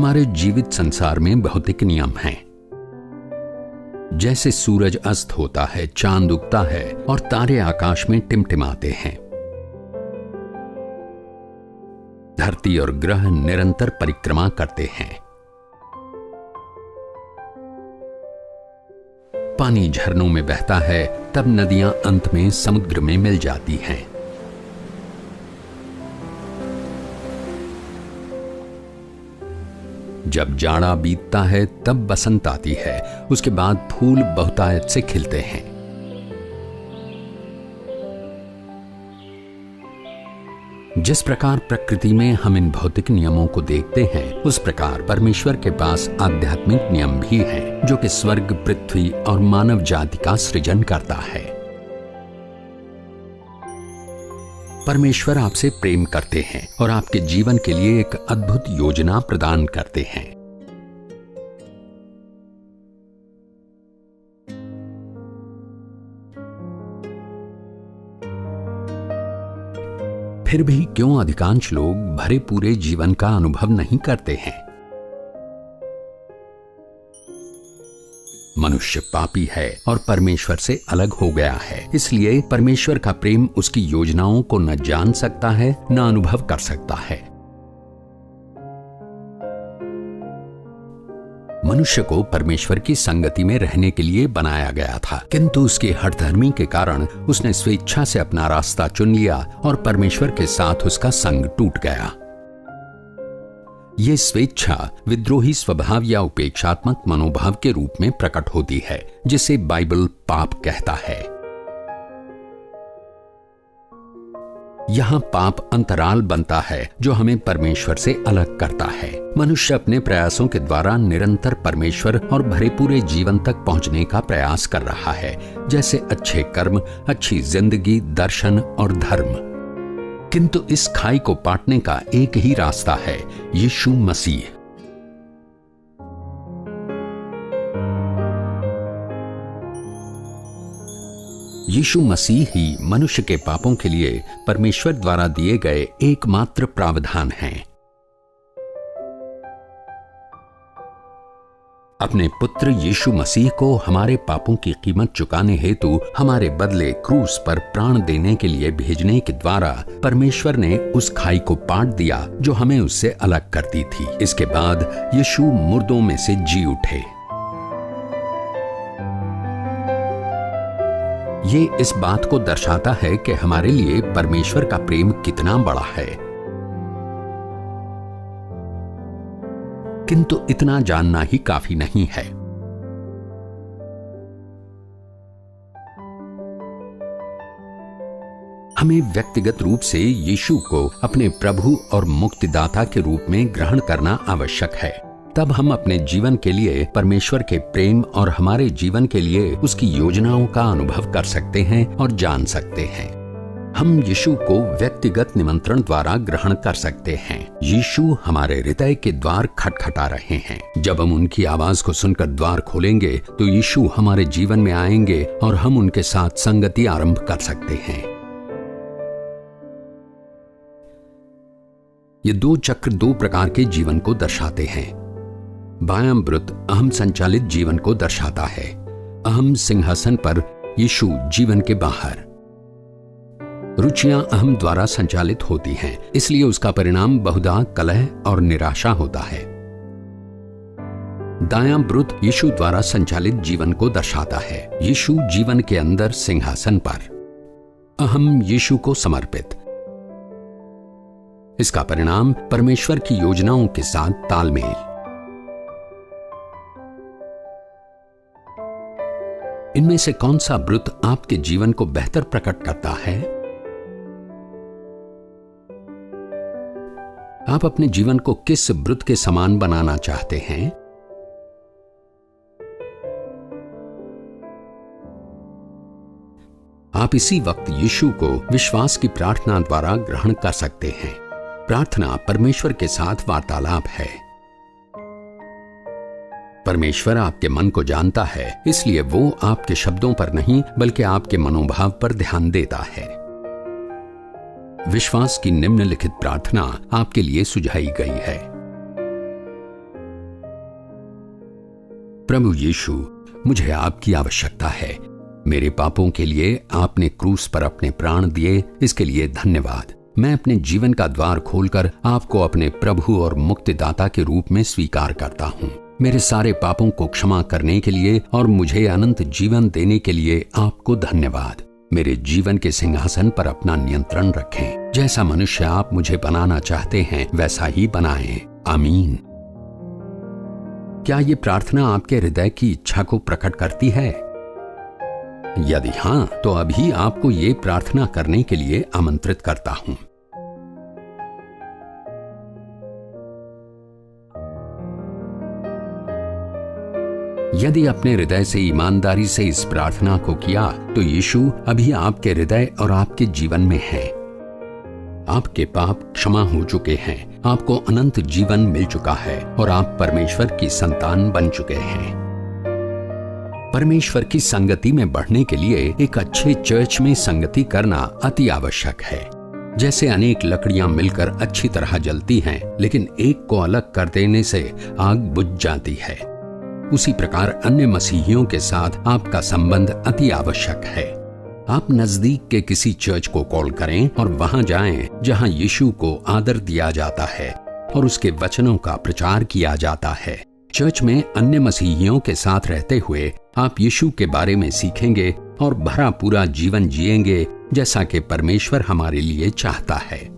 हमारे जीवित संसार में भौतिक नियम हैं। जैसे सूरज अस्त होता है, चांद उगता है और तारे आकाश में टिमटिमाते हैं। धरती और ग्रह निरंतर परिक्रमा करते हैं। पानी झरनों में बहता है, तब नदियां अंत में समुद्र में मिल जाती हैं। जब जाड़ा बीतता है तब बसंत आती है, उसके बाद फूल बहुतायत से खिलते हैं। जिस प्रकार प्रकृति में हम इन भौतिक नियमों को देखते हैं, उस प्रकार परमेश्वर के पास आध्यात्मिक नियम भी हैं, जो कि स्वर्ग, पृथ्वी और मानव जाति का सृजन करता है। परमेश्वर आपसे प्रेम करते हैं और आपके जीवन के लिए एक अद्भुत योजना प्रदान करते हैं। फिर भी क्यों अधिकांश लोग भरे पूरे जीवन का अनुभव नहीं करते हैं? मनुष्य पापी है और परमेश्वर से अलग हो गया है, इसलिए परमेश्वर का प्रेम उसकी योजनाओं को न जान सकता है, न अनुभव कर सकता है। मनुष्य को परमेश्वर की संगति में रहने के लिए बनाया गया था, किंतु उसकी हठधर्मी के कारण उसने स्वेच्छा से अपना रास्ता चुन लिया और परमेश्वर के साथ उसका संग टूट गया। ये स्वेच्छा विद्रोही स्वभाव या उपेक्षात्मक मनोभाव के रूप में प्रकट होती है, जिसे बाइबल पाप कहता है। यहां पाप अंतराल बनता है जो हमें परमेश्वर से अलग करता है। मनुष्य अपने प्रयासों के द्वारा निरंतर परमेश्वर और भरे पूरे जीवन तक पहुंचने का प्रयास कर रहा है, जैसे अच्छे कर्म, अच्छी जिंदगी, दर्शन और धर्म। किंतु इस खाई को पाटने का एक ही रास्ता है, यीशु मसीह। यीशु मसीह ही मनुष्य के पापों के लिए परमेश्वर द्वारा दिए गए एकमात्र प्रावधान हैं। अपने पुत्र यीशु मसीह को हमारे पापों की कीमत चुकाने हेतु हमारे बदले क्रूस पर प्राण देने के लिए भेजने के द्वारा परमेश्वर ने उस खाई को पाट दिया जो हमें उससे अलग करती थी। इसके बाद यीशु मुर्दों में से जी उठे। ये इस बात को दर्शाता है कि हमारे लिए परमेश्वर का प्रेम कितना बड़ा है। किंतु इतना जानना ही काफी नहीं है। हमें व्यक्तिगत रूप से यीशु को अपने प्रभु और मुक्तिदाता के रूप में ग्रहण करना आवश्यक है। तब हम अपने जीवन के लिए परमेश्वर के प्रेम और हमारे जीवन के लिए उसकी योजनाओं का अनुभव कर सकते हैं और जान सकते हैं। हम यीशु को व्यक्तिगत निमंत्रण द्वारा ग्रहण कर सकते हैं। यीशु हमारे हृदय के द्वार खटखटा रहे हैं। जब हम उनकी आवाज को सुनकर द्वार खोलेंगे तो यीशु हमारे जीवन में आएंगे और हम उनके साथ संगति आरंभ कर सकते हैं। ये दो चक्र दो प्रकार के जीवन को दर्शाते हैं। बायां वृत्त अहम संचालित जीवन को दर्शाता है। अहम सिंहासन पर, यीशु जीवन के बाहर। रुचियां अहम द्वारा संचालित होती हैं, इसलिए उसका परिणाम बहुधा कलह और निराशा होता है। दायां वृत्त यीशु द्वारा संचालित जीवन को दर्शाता है। यीशु जीवन के अंदर सिंहासन पर, अहम यीशु को समर्पित। इसका परिणाम परमेश्वर की योजनाओं के साथ तालमेल। इनमें से कौन सा वृत्त आपके जीवन को बेहतर प्रकट करता है? आप अपने जीवन को किस वृत्त के समान बनाना चाहते हैं? आप इसी वक्त यीशु को विश्वास की प्रार्थना द्वारा ग्रहण कर सकते हैं। प्रार्थना परमेश्वर के साथ वार्तालाप है। परमेश्वर आपके मन को जानता है, इसलिए वो आपके शब्दों पर नहीं बल्कि आपके मनोभाव पर ध्यान देता है। विश्वास की निम्नलिखित प्रार्थना आपके लिए सुझाई गई है। प्रभु यीशु, मुझे आपकी आवश्यकता है। मेरे पापों के लिए आपने क्रूस पर अपने प्राण दिए, इसके लिए धन्यवाद। मैं अपने जीवन का द्वार खोलकर आपको अपने प्रभु और मुक्तिदाता के रूप में स्वीकार करता हूँ। मेरे सारे पापों को क्षमा करने के लिए और मुझे अनंत जीवन देने के लिए आपको धन्यवाद। मेरे जीवन के सिंहासन पर अपना नियंत्रण रखें। जैसा मनुष्य आप मुझे बनाना चाहते हैं वैसा ही बनाएं। आमीन। क्या ये प्रार्थना आपके हृदय की इच्छा को प्रकट करती है? यदि हां, तो अभी आपको ये प्रार्थना करने के लिए आमंत्रित करता हूं। यदि अपने हृदय से ईमानदारी से इस प्रार्थना को किया तो यीशु अभी आपके हृदय और आपके जीवन में है। आपके पाप क्षमा हो चुके हैं, आपको अनंत जीवन मिल चुका है और आप परमेश्वर की संतान बन चुके हैं। परमेश्वर की संगति में बढ़ने के लिए एक अच्छे चर्च में संगति करना अति आवश्यक है। जैसे अनेक लकड़ियां मिलकर अच्छी तरह जलती हैं, लेकिन एक को अलग कर देने से आग बुझ जाती है, उसी प्रकार अन्य मसीहियों के साथ आपका संबंध अति आवश्यक है। आप नजदीक के किसी चर्च को कॉल करें और वहां जाएं जहां यीशु को आदर दिया जाता है और उसके वचनों का प्रचार किया जाता है। चर्च में अन्य मसीहियों के साथ रहते हुए आप यीशु के बारे में सीखेंगे और भरा पूरा जीवन जिएंगे जैसा कि परमेश्वर हमारे लिए चाहता है।